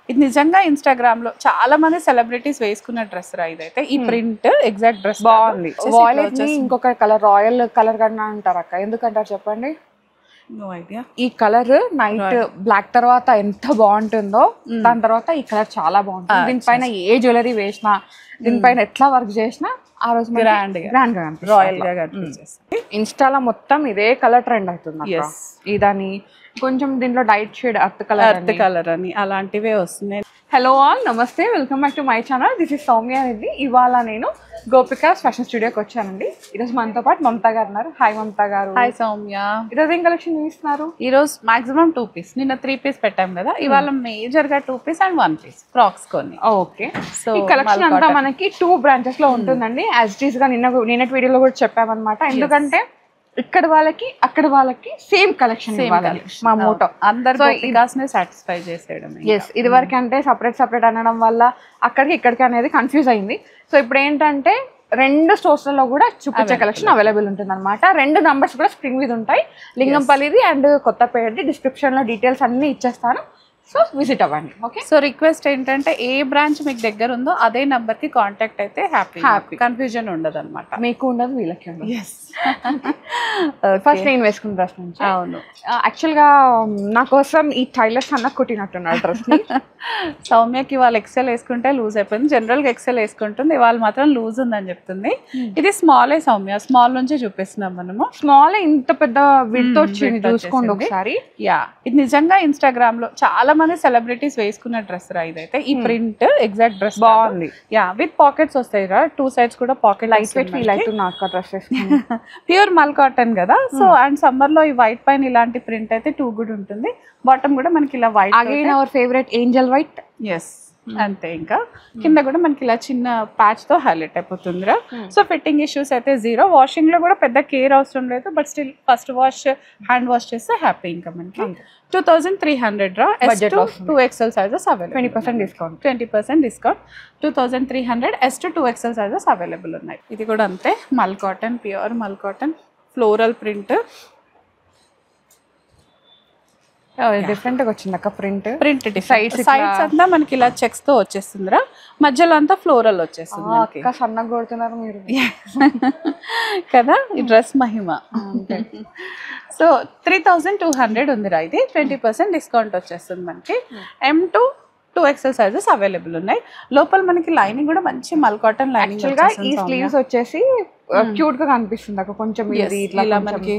ఇది నిజంగా ఇన్‌స్టాగ్రామ్ లో చాలా మంది సెలబ్రిటీస్ వేసుకున్న డ్రెస్ రా ఇదైతే. ఈ ప్రింట్ ఎగ్జాక్ట్ డ్రెస్ బాగుంది. వాయిలెట్ ని ఇంకొక కలర్ రాయల్ కలర్ కన్నా అంటారు అక్క, ఎందుకంటారు చెప్పండి? No idea. ఈ కలర్ నైట్ బ్లాక్ తర్వాత ఎంత బాగుంటుందో దాని తర్వాత ఈ కలర్ చాలా బాగుంటుంది. దీనిపైన ఏ జ్యువెలరీ వేసినా, దీనిపైన ఎట్లా వర్క్ చేసినా ఆ రోజు గ్రాండ్ గా రాయల్ గా కనిపిస్తుంది. ఇన్స్టాలో మొత్తం ఇదే కలర్ ట్రెండ్ అవుతుంది. ఇదని కొంచెం దీంట్లో డైట్ షేడ్ అర్త్ కలర్ అని అలాంటివే వస్తున్నాయి. హలో ఆల్, నమస్తే, welcome back to my channel. This is Soumya Reddy. ఇవాళ నేను గోపికాస్ ఫ్యాషన్ స్టూడియోకి వచ్చానండి. ఈరోజు మనతో పాటు మమతా గారు ఉన్నారు. హాయ్ మమతా గారు. హాయ్ సౌమ్య. ఈరోజు ఏం కలెక్షన్ చూపిస్తున్నారు? ఈరోజు మాక్సిమం 2 పీస్, నిన్న 3 పీస్ పెట్టాం కదా, ఇవాళ మేజర్ గా 2 పీస్ అండ్ 1 పీస్ ఫ్రాక్స్ కొన్ని. ఓకే, సో ఈ కలెక్షన్ అంతా మనకి 2 బ్రాంచెస్ లో ఉంటుందండి. యాజ్ ఇట్ ఈస్ గా నిన్నటి వీడియోలో కూడా చెప్పామన్నమాట. ఎందుకంటే ఇక్కడ వాళ్ళకి అక్కడ వాళ్ళకి సేమ్ కలెక్షన్ ఇవ్వాలి మా మోటో. అందరూ సాటిస్ఫై చేసేయడం. ఇది వరకు అంటే సపరేట్ అనడం వల్ల అక్కడికి ఇక్కడికి అనేది కన్ఫ్యూజ్ అయింది. సో ఇప్పుడు ఏంటంటే 2 స్టోర్స్లలో కూడా చూపించే కలెక్షన్ అవైలబుల్ ఉంటుంది అనమాట. 2 నంబర్స్ కూడా స్క్రీన్ మీద ఉంటాయి. లింగంపల్లిది అండ్ కొత్తపేటది. డిస్క్రిప్షన్ లో డీటెయిల్స్ అన్ని ఇచ్చేస్తాను, సో విజిట్ అవ్వండి. ఓకే, సో రిక్వెస్ట్ ఏంటంటే ఏ బ్రాంచ్ మీకు దగ్గర ఉందో అదే నంబర్ కి కాంటాక్ట్ అయితే హ్యాపీ, కన్ఫ్యూజన్ ఉండదు అనమాట. మీకు ఉండదు, వీళ్ళకి ఉండదు. ఫస్ట్ నేను వేసుకున్న డ్రెస్ నుంచి. అవును, యాక్చువల్ గా నా కోసం ఈ టైలర్స్ అన్న కుట్టినట్టున్నారు డ్రెస్ ని. సౌమ్యకి వాళ్ళు ఎక్సెల్ వేసుకుంటే లూజ్ అయిపోయింది. జనరల్ గా ఎక్సెల్ వేసుకుంటుంది, వాళ్ళు మాత్రం లూజ్ ఉందని చెప్తుంది. ఇది స్మాల్ సౌమ్య, స్మాల్ నుంచి చూపిస్తున్నాం మనము. స్మాల్ ఇంత పెద్ద విడ్త్ వచ్చింది, చూసుకోండి ఒకసారి. యా, ఇది నిజంగా ఇన్‌స్టాగ్రామ్ లో చాలా మంది సెలబ్రిటీస్ వేసుకున్న డ్రెస్ రా ఇదైతే. ఈ ప్రింట్ ఎగ్జాక్ట్ డ్రెస్ బాగుంది. యా, విత్ పాకెట్స్ వస్తాయి రా, 2 సైడ్స్ కూడా పాకెట్. లైట్ వెయిట్ ఫీల్ అవుతుంది అక్క డ్రెస్ వేసుకుని. ప్యూర్ మల్ కాటన్ కదా, సో అండ్ సమ్మర్ లో ఈ వైట్ పైన ఇలాంటి ప్రింట్ అయితే టూ గుడ్ ఉంటుంది. బాటమ్ కూడా మనకి ఇలా white, again our favourite angel white. Yes, అంతే. ఇంకా కింద కూడా మనకి ఇలా చిన్న ప్యాచ్ తో హైలైట్ అయిపోతుందిరా. సో ఫిట్టింగ్ ఇష్యూస్ అయితే 0. వాషింగ్ లో కూడా పెద్ద కేర్ అవసరం లేదు, but still first wash hand wash చేస్తే హ్యాపీ. ఇంకా మనకి 2300 రా. Budget 2XL sizes available. 20% discount. 20% discount. 2300 S to 2XL sizes available ఉన్నాయి. ఇది కూడా అంతే, mul cotton, pure mul cotton, floral print. Different గా వచ్చింది అక్క ప్రింట్. సైడ్స్ అంతా మనకి ఇలా చెక్స్ తో వచ్చేస్తుందిరా, మధ్యలో అంతా ఫ్లోరల్ వచ్చేస్తుంది. అక్క సన్నగా కొడుతున్నారు మీరు కదా, ఈ డ్రెస్ మహిమ. సో 3200 ఉందిరా ఇది. 20% డిస్కౌంట్ వచ్చేస్తుంది మనకి. M to 2XL sizes available ఉన్నాయి. లోపల మనకి లైనింగ్ కూడా మంచి మల్ కాటన్ లైనింగ్. ఈ స్లీవ్స్ వచ్చేసి క్యూట్ గా కనిపిస్తుంది అక్క. కొంచెం ఇలా మనకి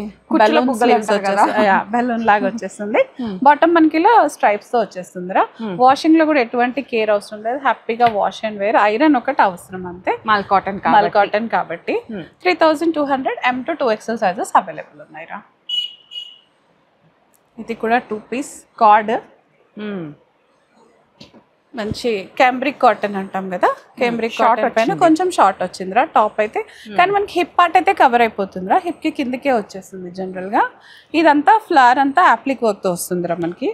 బెలూన్ లాగా వచ్చేస్తుంది. బాటమ్ మనకి ఇలా స్ట్రైప్స్ తో వచ్చేస్తుందిరా. వాషింగ్ లో కూడా ఎటువంటి కేర్ అవసరం లేదు, హ్యాపీగా వాష్ అండ్ వేర్. ఐరన్ ఒకటి అవసరం అంతే, మల్ కాటన్ కాబట్టి. 3200 M to 2XL sizes available ఉన్నాయిరా. ఇది కూడా 2 పీస్ కార్డ్, మంచి క్యాంబ్రిక్ కాటన్ అంటాం కదా, క్యాంబ్రిక్ కాటన్ పైన కొంచెం షార్ట్ వచ్చిందిరా టాప్ అయితే. కానీ మనకి హిప్ పార్ట్ అయితే కవర్ అయిపోతుందిరా, హిప్ కి కిందకే వచ్చేస్తుంది జనరల్ గా. ఇదంతా ఫ్లవర్ అంతా అప్లిక్ వర్క్ తో వస్తుందిరా మనకి.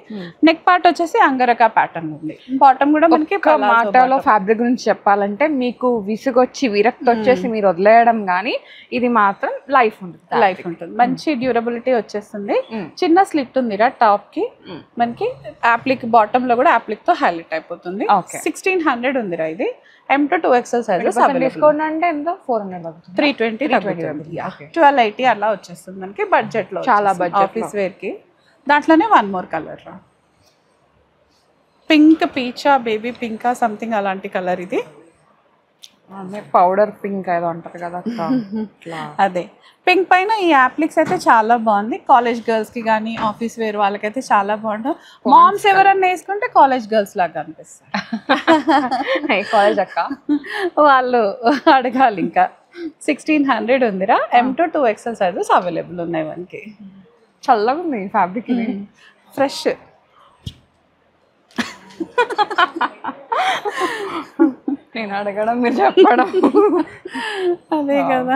నెక్ పార్ట్ వచ్చేసి అంగరకా ప్యాటర్న్ ఉంది. బాటమ్ కూడా మనకి మాటలో ఫ్యాబ్రిక్ గురించి చెప్పాలంటే మీకు విసుగొచ్చి విరక్తి వచ్చేసి మీరు వదిలేయడం గానీ, ఇది మాత్రం లైఫ్ ఉంటుంది. మంచి డ్యూరబిలిటీ వచ్చేస్తుంది. చిన్న స్లిట్ ఉందిరా టాప్ కి, మనకి అప్లిక్ బాటమ్ లో కూడా అప్లిక్ తో హైలైట్ అయిపోతుంది. 1600 ఉందిరా ఇది. M to 2XL sizes discount అంటే ఎంత? 400, 320, 1280 అలా వచ్చేస్తుంది మనకి. బడ్జెట్ లో, చాలా బడ్జెట్ ఆఫీస్ వేర్ కి. దాంట్లోనే 1 మోర్ కలర్ రా, పింక్ పీచా, బేబీ పింకా సంథింగ్ అలాంటి కలర్. ఇది పౌడర్ పింక్ ఏదో అంటారు కదా అదే పింక్ పైన ఈ యాప్లిక్స్ అయితే చాలా బాగుంది. కాలేజ్ గర్ల్స్ కి కానీ ఆఫీస్ వేర్ వాళ్ళకైతే చాలా బాగుంటుంది. మామ్స్ ఎవరన్నా వేసుకుంటే కాలేజ్ గర్ల్స్ లాగా అనిపిస్తారు. కాలేజ్ అక్క వాళ్ళు అడగాలి. ఇంకా 1600 ఉందిరా. M to 2XL sizes available ఉన్నాయి మనకి. చల్లగా ఉంది ఫ్యాబ్రిక్, ఫ్రెష్. నేను అడగడం మీరు చెప్పడం అదే కదా.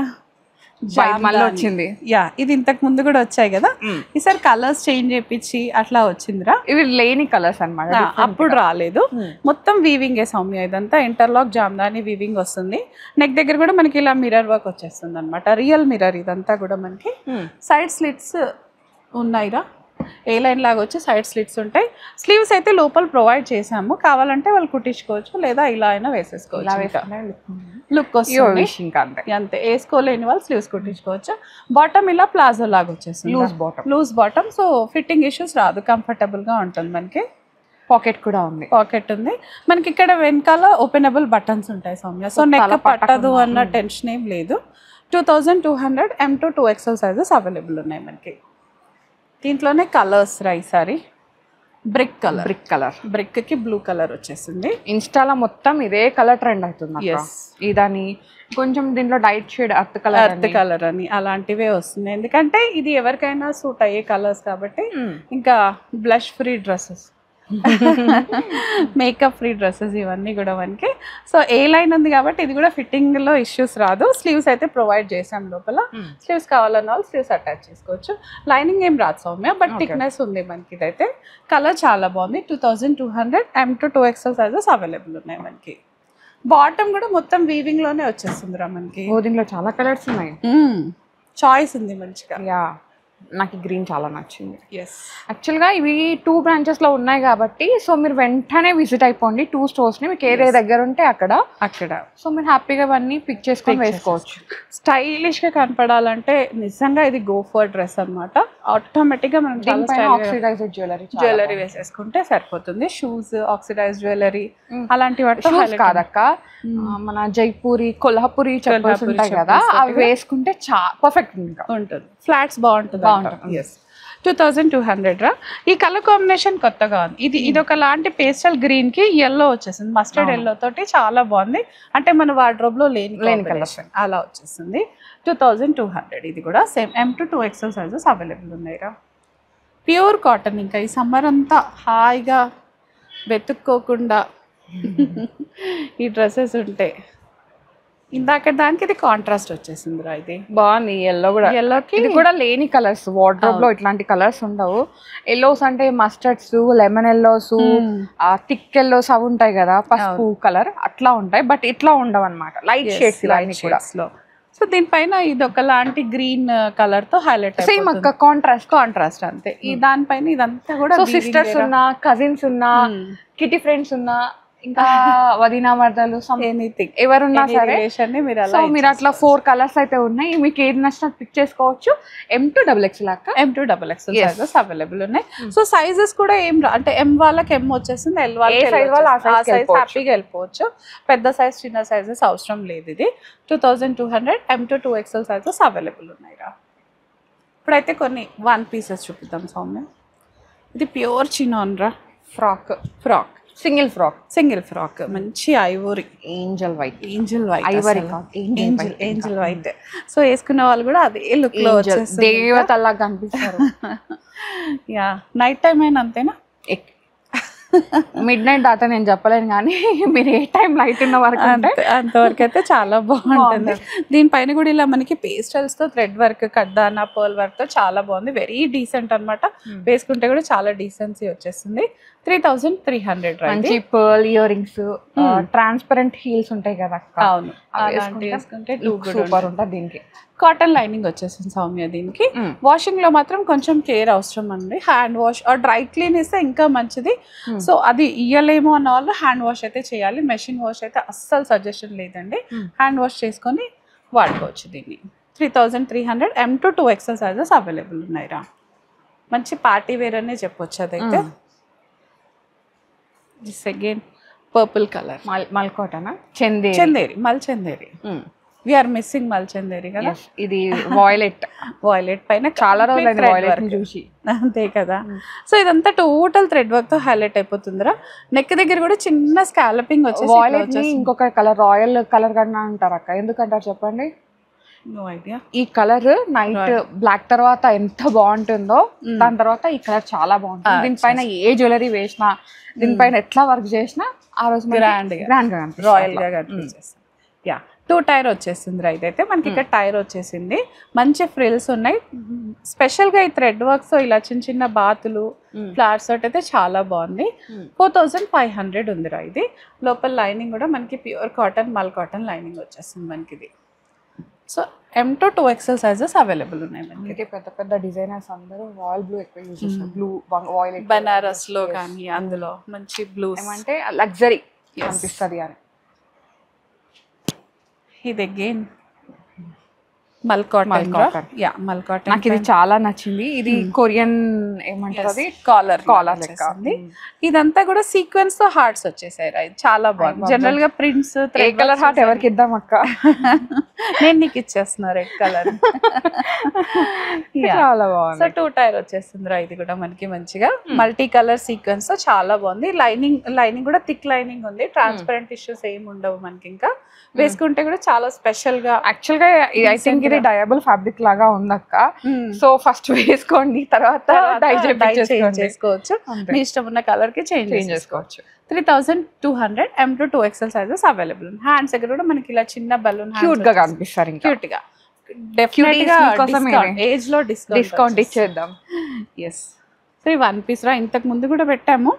వచ్చింది. యా, ఇది ఇంతకు ముందు కూడా వచ్చాయి కదా, ఈసారి కలర్స్ చేంజ్ చేయించి అట్లా వచ్చిందిరా. ఇవి లేని కలర్స్ అన్నమాట, అప్పుడు రాలేదు. మొత్తం వీవింగ్ సౌమ్య, ఇదంతా ఇంటర్లాక్ జామ్దాని వీవింగ్ వస్తుంది. నెక్ దగ్గర కూడా మనకి ఇలా మిర్రర్ వర్క్ వచ్చేస్తుంది అనమాట, రియల్ మిర్రర్ ఇదంతా కూడా మనకి. సైడ్ స్లిట్స్ ఉన్నాయిరా, ఏ లైన్ లాగా వచ్చి సైడ్ స్లిట్స్ ఉంటాయి. స్లీవ్స్ అయితే లోపల ప్రొవైడ్ చేసాము, కావాలంటే వాళ్ళు కుట్టించుకోవచ్చు లేదా ఇలా అయినా వేసేసుకోవచ్చు. లుక్ వస్తుంది అంతే, వేసుకోలేని వాళ్ళు స్లీవ్స్ కుట్టించుకోవచ్చు. బాటమ్ ఇలా ప్లాజో లాగా వచ్చేస్తుంది, loose bottom. So fitting issues రాదు, కంఫర్టబుల్ గా ఉంటుంది. మనకి పాకెట్ కూడా ఉంది, పాకెట్ ఉంది మనకి. ఇక్కడ వెనకాల ఓపెనబుల్ బటన్స్ ఉంటాయి సౌమ్య, సో నెక్ పట్టదు అన్న టెన్షన్ ఏం లేదు. 2200 M to 2XL sizes available ఉన్నాయి మనకి. దీంట్లోనే కలర్స్ ఈసారి బ్రిక్ కలర్, బ్రిక్ కి బ్లూ కలర్ వచ్చేసింది. ఇన్స్టాలో మొత్తం ఇదే కలర్ ట్రెండ్ అవుతుంది. ఇదని కొంచెం దీంట్లో డైట్ షేడ్ అర్త్ కలర్ అని అలాంటివే వస్తున్నాయి, ఎందుకంటే ఇది ఎవరికైనా సూట్ అయ్యే కలర్స్ కాబట్టి. ఇంకా blush free dresses, makeup free dresses ఇవన్నీ కూడా మనకి. సో ఏ లైన్ ఉంది కాబట్టి ఇది కూడా ఫిట్టింగ్ లో ఇష్యూస్ రాదు. స్లీవ్స్ అయితే ప్రొవైడ్ చేసాం లోపల, స్లీవ్స్ కావాలన్న వాళ్ళు స్లీవ్స్ అటాచ్ చేసుకోవచ్చు. లైనింగ్ ఏం రాదు సౌమ్య, బట్ థిక్నెస్ ఉంది మనకి. ఇదైతే కలర్ చాలా బాగుంది. 2200 M to 2XL sizes available ఉన్నాయి మనకి. బాటమ్ కూడా మొత్తం వీవింగ్ లోనే వచ్చేస్తుంది రా మనకి. దీంట్లో చాలా కలర్స్ ఉన్నాయి, చాయిస్ ఉంది మంచిగా. నాకు గ్రీన్ చాలా నచ్చింది. యాక్చువల్గా ఇవి 2 branches లో ఉన్నాయి కాబట్టి సో మీరు వెంటనే విజిట్ అయిపోండి 2 stores ని. మీకు ఏదే దగ్గర ఉంటే అక్కడ సో మీరు హ్యాపీగా ఇవన్నీ పిక్ చేసుకొని వేసుకోవచ్చు. స్టైలిష్ గా కనపడాలంటే నిజంగా ఇది గో ఫర్ డ్రెస్ అనమాట. ఆటోమేటిక్ గా మనం ఆక్సిడైజ్డ్ జ్యువెలరీ వేసేసుకుంటే సరిపోతుంది. షూస్, ఆక్సిడైజ్ జ్యువెలరీ అలాంటి వాటితో కాదక్క, మన జైపూరి, కొల్హాపురి చెప్పల్స్ ఉంటాయి కదా, అవి వేసుకుంటే పర్ఫెక్ట్ ఉంటుంది. ఫ్లాట్స్ బాగుంటుంది. 2200 రా. ఈ కలర్ కాంబినేషన్ కొత్తగా ఉంది. ఇది ఒక లాంటి పేస్టల్ గ్రీన్ కి ఎల్లో వచ్చేసింది, మస్టర్డ్ ఎల్లో తోటి చాలా బాగుంది. అంటే మన వార్డ్రోబ్ లో లేని కలర్ అలా వచ్చేసింది. 2200. ఇది కూడా same M to 2XL sizes available ఉన్నాయి రా. Pure cotton. ఇంకా ఈ సమ్మర్ అంతా హాయిగా వెతుక్కోకుండా ఈ డ్రెస్సెస్ ఉంటే. ఇందాక దానికి ఇది కాంట్రాస్ట్ వచ్చేసింది రా. ఇది బాగుంది. ఎల్లో కూడా, ఇది కూడా లేని కలర్స్ వార్డ్రోబ్ లో ఇట్లాంటి కలర్స్ ఉండవు. ఎల్లోస్ అంటే mustards, lemon yellows, thick yellows అవి ఉంటాయి కదా, పసుపు కలర్ అట్లా ఉంటాయి. బట్ ఇట్లా ఉండవు అనమాట, లైట్ షేడ్స్ లో. సో దీనిపైన ఇది ఒకలాంటి గ్రీన్ కలర్ తో హైలైట్, సేమ్ అక్క కాంట్రాస్ట్ అంతే. ఈ దానిపైన ఇదంతా కూడా సిస్టర్స్ ఉన్నా, కజిన్స్ ఉన్నా, కిటీ ఫ్రెండ్స్ ఉన్నా, ఇంకా వదినా మర్దలు ఎవరున్నా సరే మీరు అట్లా 4 కలర్స్ అయితే ఉన్నాయి. మీకు ఏది నచ్చినా పిక్ చేసుకోవచ్చు. M to XXL అక్క, M to XXL sizes available ఉన్నాయి. సో సైజెస్ కూడా ఏం అంటే M వాళ్ళకి M వచ్చేసింది, L వాళ్ళకి హ్యాపీగా వెళ్ళిపోవచ్చు. పెద్ద సైజ్ చిన్న సైజెస్ అవసరం లేదు. ఇది 2200 M to 2XL sizes available ఉన్నాయి రా. ఇప్పుడైతే కొన్ని 1 pieces చూపిద్దాం సౌమ్య. ఇది ప్యూర్ చినాన్ రా, ఫ్రాక్ సింగిల్ ఫ్రాక్ మంచి ivory, angel white, ivory angel white. So వేసుకున్న వాళ్ళు కూడా అదే లుక్ లో దేవతల్లా కనిపిస్తారు. యా, నైట్ టైం అయినా అంతేనా? మిడ్ నైట్ దాకా నేను చెప్పలేను, కానీ మీరు ఏ టైం లైట్ ఉన్న వరకు అంతవరకు అయితే చాలా బాగుంటుంది. దీనిపైన కూడా ఇలా మనకి పేస్టల్స్ తో థ్రెడ్ వర్క్, కడ్దానా, పర్ల్ వర్క్ తో చాలా బాగుంది. వెరీ డీసెంట్ అనమాట. వేసుకుంటే కూడా చాలా డీసెన్సీ వచ్చేస్తుంది. 3300. మంచి pearl ear rings, transparent heels ఉంటాయి కదా. అవును, సూపర్ ఉంటుంది. దీనికి కాటన్ లైనింగ్ వచ్చేసింది సౌమ్య. దీనికి వాషింగ్ లో మాత్రం కొంచెం కేర్ అవసరం అండి. Hand wash or dry clean ఇస్తే ఇంకా మంచిది. సో అది ఇయ్యలేమో అన్న వాళ్ళు హ్యాండ్ వాష్ అయితే చేయాలి. మెషిన్ వాష్ అయితే అస్సలు సజెషన్ లేదండి. హ్యాండ్ వాష్ చేసుకొని వాడుకోవచ్చు దీన్ని. 3300 M to 2XL sizes available ఉన్నాయి రా. మంచి పార్టీ వేర్ అనే చెప్పొచ్చు. అదైతే అగైన్ పర్పుల్ కలర్, మల్కోటనా, చందేరి, మల్ చందేరి. వీఆర్ మిస్సింగ్ మల్ చందేరి కదా. ఇది వాయిలెట్ పైన చాలా రోజులు చూసి అంతే కదా. సో ఇదంతా టోటల్ థ్రెడ్ వర్క్ తో హైలైట్ అయిపోతుందిరా. నెక్ దగ్గర కూడా చిన్న స్కాలపింగ్ వచ్చేసి వాయిలెట్ ని ఇంకొక కలర్ రాయల్ కలర్ కన్నా అంటారు అక్క, ఎందుకంటారు చెప్పండి? No idea. ఈ కలర్ నైట్ బ్లాక్ తర్వాత ఎంత బాగుంటుందో, దాని తర్వాత ఈ కలర్ చాలా బాగుంటుంది. దీనిపైన ఏ జ్యువెలరీ వేసినా, దీనిపైన ఎట్లా వర్క్ చేసినా ఆ రోజు గ్రాండ్ గా రాయల్ గా కనిపించేస్తుంది. యా, 2 టైర్ వచ్చేసింది రా. ఇదైతే మనకి ఇక్కడ టైర్ వచ్చేసింది. మంచి ఫ్రిల్స్ ఉన్నాయి. స్పెషల్ గా ఈ థ్రెడ్ వర్క్స్ ఇలా చిన్న బాతులు, ఫ్లవర్స్ అయితే చాలా బాగుంది. 4500 ఉంది రా. ఇది లోపల లైనింగ్ కూడా మనకి ప్యూర్ కాటన్, మల్ కాటన్ లైనింగ్ వచ్చేస్తుంది మనకి. ఇది so M to 2XL sizes available ఉన్నాయి మనకి. అందుకే పెద్ద పెద్ద డిజైనర్స్ అందరూ రాయల్ బ్లూ ఎక్కువ యూజ్ చేస్తారు. బ్లూ ఆయిల్ బనారస్ లో కానీ అందులో మంచి బ్లూస్ ఏమంటే లగ్జరీ అనిపిస్తుంది అని. ఇది అగైన్ మల్ కాటన్. యా మల్ కాటన్. నాకు ఇది చాలా నచ్చింది. ఇది కొరియన్ ఏమంటారు అది కాలర్ లెక్క ఉంది. ఇదంతా కూడా సీక్వెన్స్ తో హార్ట్స్ వచ్చేసాయి. ఇది చాలా బాగుంది. జనరల్ గా ప్రింట్స్ ఏ కలర్ హార్ట్ ఎవరికి ఇద్దాం అక్క? నేను నీకు ఇచ్చేస్తున్నా రెడ్ కలర్. చాలా బాగుంది. సో 2 టైర్ వచ్చేస్తుంది ఇది కూడా మనకి మంచిగా మల్టీ కలర్ సీక్వెన్స్ తో చాలా బాగుంది. లైనింగ్ కూడా థిక్ లైనింగ్ ఉంది. ట్రాన్స్పరెంట్ ఇష్యూస్ ఏమి ఉండవు మనకి. ఇంకా వేసుకుంటే కూడా చాలా స్పెషల్ గా. యాక్చువల్ గా ఐ థింక్ ఇది డయబుల్ ఫ్యాబ్రిక్ లాగా ఉందక్క. సో ఫస్ట్ వేసుకోండి, తర్వాత డై చేసుకోవచ్చు. మీ ఇష్టం ఉన్న కలర్ కి చేంజ్ చేసుకోవచ్చు. 3200 M to 2XL sizes available. Hands దగ్గర కూడా మనకి ఇలా చిన్న బలూన్ క్యూట్ గా కనిపిస్తారు. క్యూట్ గా డెఫినెట్ గా ఏజ్ లో డిస్కౌంట్ ఇచ్చేద్దాం. ఎస్. సో ఈ 1 పీస్ రా ఇంతకు ముందు కూడా పెట్టాము,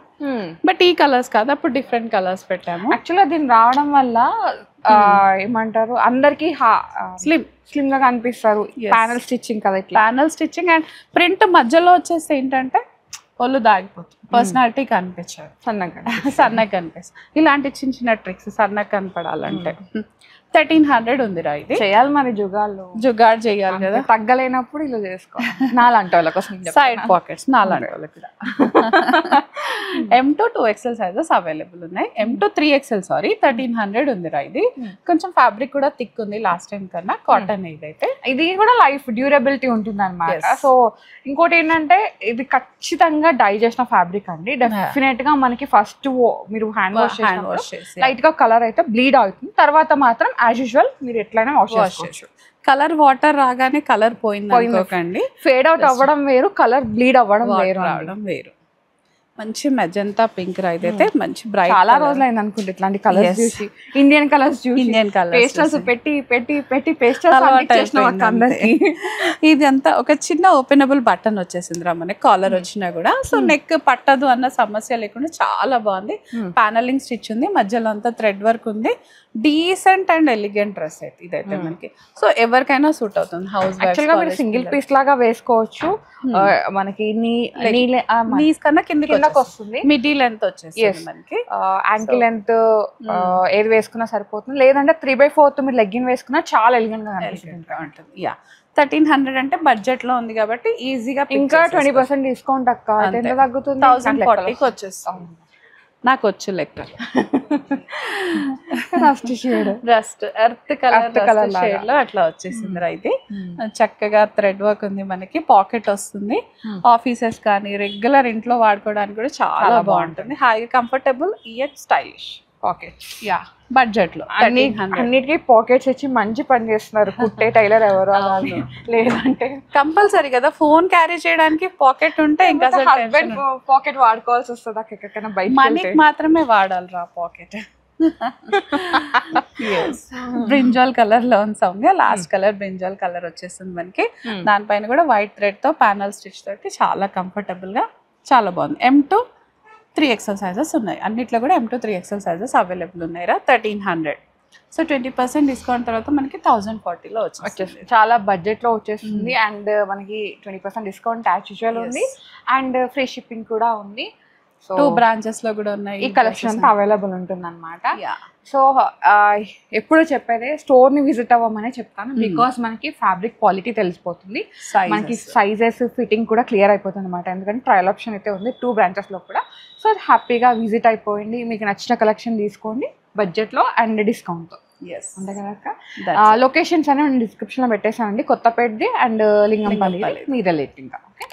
బట్ ఈ కలర్స్ కాదు, అప్పుడు డిఫరెంట్ కలర్స్ పెట్టాము. యాక్చువల్గా దీన్ని రావడం వల్ల ఏమంటారు అందరికి స్లిమ్ గా కనిపిస్తారు. ప్యానల్ స్టిచ్చింగ్ కదా, ఇట్లా ప్యానల్ స్టిచ్చింగ్ అండ్ ప్రింట్ మధ్యలో వచ్చేస్తే ఏంటంటే ఒళ్ళు దాగిపోతుంది, పర్సనాలిటీ కనిపించారు, సన్నగా కనిపిస్తుంది. ఇలాంటి చిన్న చిన్న ట్రిక్స్ సన్నగా కనపడాలంటే 1300 ఉందిరా. ఇది చేయాలి మరి, జుగాడ్ చేయాలి కదా, తగ్గలేనప్పుడు ఇలా చేసుకోవాలి. నాలాంటి వాళ్ళ కోసం సైడ్ పాకెట్స్ నాలాంటి వాళ్ళకి. M to 2XL sizes available ఉన్నాయి. M to 3XL 1300 ఉందిరా. ఇది కొంచెం ఫ్యాబ్రిక్ కూడా థిక్ ఉంది లాస్ట్ టైం కన్నా. కాటన్ ఇదైతే, ఇది కూడా లైఫ్ డ్యూరబిలిటీ ఉంటుంది అనమాట. సో ఇంకోటి ఏంటంటే ఇది ఖచ్చితంగా డై చేసిన ఫ్యాబ్రిక్ అండి. డెఫినెట్ గా మనకి ఫస్ట్ మీరు హ్యాండ్ వాష్ చేసి లైట్ గా కలర్ అయితే బ్లీడ్ అవుతుంది. తర్వాత మాత్రం యాజ్ యూజువల్ మీరు ఎట్లయినా వాష్ చేసుకోవచ్చు. కలర్ వాటర్ రాగానే కలర్ పోయింది, ఫేడ్ అవుట్ అవ్వడం వేరు, కలర్ బ్లీడ్ అవ్వడం వేరు. మంచి మెజంతా పింక్ రా. ఇదైతే మంచి బ్రైట్. చాలా రోజులు అయింది అనుకుంటే ఇట్లాంటి కలర్స్ చూసి, ఇండియన్ కలర్స్ పేస్టల్స్ పెట్టి పేస్టల్స్ అందరికి. ఇదంతా ఒక చిన్న ఓపెనబుల్ బటన్ వచ్చేసింది రా మనకి, కాలర్ వచ్చినా కూడా. సో నెక్ పట్టదు అన్న సమస్య లేకుండా చాలా బాగుంది. ప్యానలింగ్ స్టిచ్ ఉంది, మధ్యలో అంతా థ్రెడ్ వర్క్ ఉంది. డీసెంట్ అండ్ ఎలిగెంట్ డ్రెస్ అయితే ఇదైతే మనకి. సో ఎవరికైనా సూట్ అవుతుంది. హౌస్ యాక్చువల్ గా మీరు సింగిల్ పీస్ లాగా వేసుకోవచ్చు. మనకి నీస్ కన్నా కిందకి వస్తుంది. మిడీ లెంత్ వచ్చేసి మనకి యాంకిల్ లెంత్ ఏది వేసుకున్నా సరిపోతుంది. లేదంటే 3/4 మీరు లెగ్గిన్ వేసుకున్నా చాలా ఎలిగెంట్ గా ఉంటుంది. యా 1300 అంటే బడ్జెట్ లో ఉంది కాబట్టి ఈజీగా. ఇంకా 20% డిస్కౌంట్ అక్క ఎంత తగ్గుతుంది? 1040కి వచ్చేస్తుంది. నాకు వచ్చు లెక్క. రస్ట్ ఎర్త్ కలర్ షేడ్ లో అట్లా వచ్చేసింది రా. ఇది చక్కగా థ్రెడ్ వర్క్ ఉంది మనకి, పాకెట్ వస్తుంది. ఆఫీసెస్ కానీ రెగ్యులర్ ఇంట్లో వాడుకోవడానికి కూడా చాలా బాగుంటుంది. హాయిగా కంఫర్టబుల్ ఇయర్ స్టైలిష్ పాకెట్స్. యా బడ్జెట్ లో అన్నిటికీ పాకెట్స్ ఇచ్చి మంచి పని చేస్తున్నారు కుట్టే టైలర్ ఎవరు. లేదంటే కంపల్సరీ కదా, ఫోన్ క్యారీ చేయడానికి పాకెట్ ఉంటే ఇంకా పాకెట్ వాడుకోవాల్సి వస్తుంది. ఎక్కడికైనా బయట మనీకి మాత్రమే వాడాలి రా పాకెట్. బ్రింజాల్ కలర్ లో ఉంది. లాస్ట్ కలర్ బ్రింజాల్ కలర్ వచ్చేస్తుంది మనకి. దానిపైన కూడా వైట్ థ్రెడ్ తో ప్యానల్ స్టిచ్ తోటి చాలా కంఫర్టబుల్ గా చాలా బాగుంది. M to 3XL సైజెస్ ఉన్నాయి. అన్నిట్లో కూడా M to 3XL sizes available ఉన్నాయి రా. 1300. సో 20% డిస్కౌంట్ తర్వాత మనకి 1040లో వచ్చేస్తుంది. చాలా బడ్జెట్ లో వచ్చేస్తుంది. అండ్ మనకి 20% డిస్కౌంట్ యాజ్ యూజువల్ ఉంది. అండ్ ఫ్రీ షిప్పింగ్ కూడా ఉంది. సో 2 బ్రాంచెస్ లో కూడా ఉన్నాయి. ఈ కలెక్షన్ అంతా అవైలబుల్ ఉంటుంది అనమాట. సో ఎప్పుడు చెప్పేదే స్టోర్ ని విజిట్ అవ్వమనే చెప్తాను. బికాస్ మనకి ఫ్యాబ్రిక్ క్వాలిటీ తెలిసిపోతుంది, మనకి సైజెస్ ఫిట్టింగ్ కూడా క్లియర్ అయిపోతుంది అనమాట. ఎందుకంటే ట్రయల్ ఆప్షన్ అయితే ఉంది 2 బ్రాంచెస్ లో కూడా. సో హ్యాపీగా విజిట్ అయిపోయింది, మీకు నచ్చిన కలెక్షన్ తీసుకోండి బడ్జెట్ లో అండ్ డిస్కౌంట్ తో. అంతే కదా. లొకేషన్స్ అనేవి డిస్క్రిప్షన్ లో పెట్టేసానండి, కొత్తపేటది అండ్ లింగంపల్లి మీద లేట్. ఇంకా okay,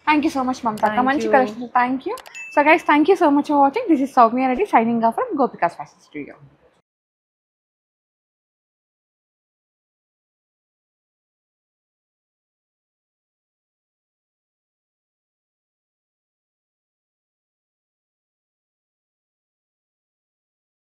thank you so much Mamata, మంచి collection. Thank you. So guys, thank you so much for watching. This is Soumya Reddy signing off from Gopika's Fashion Studio.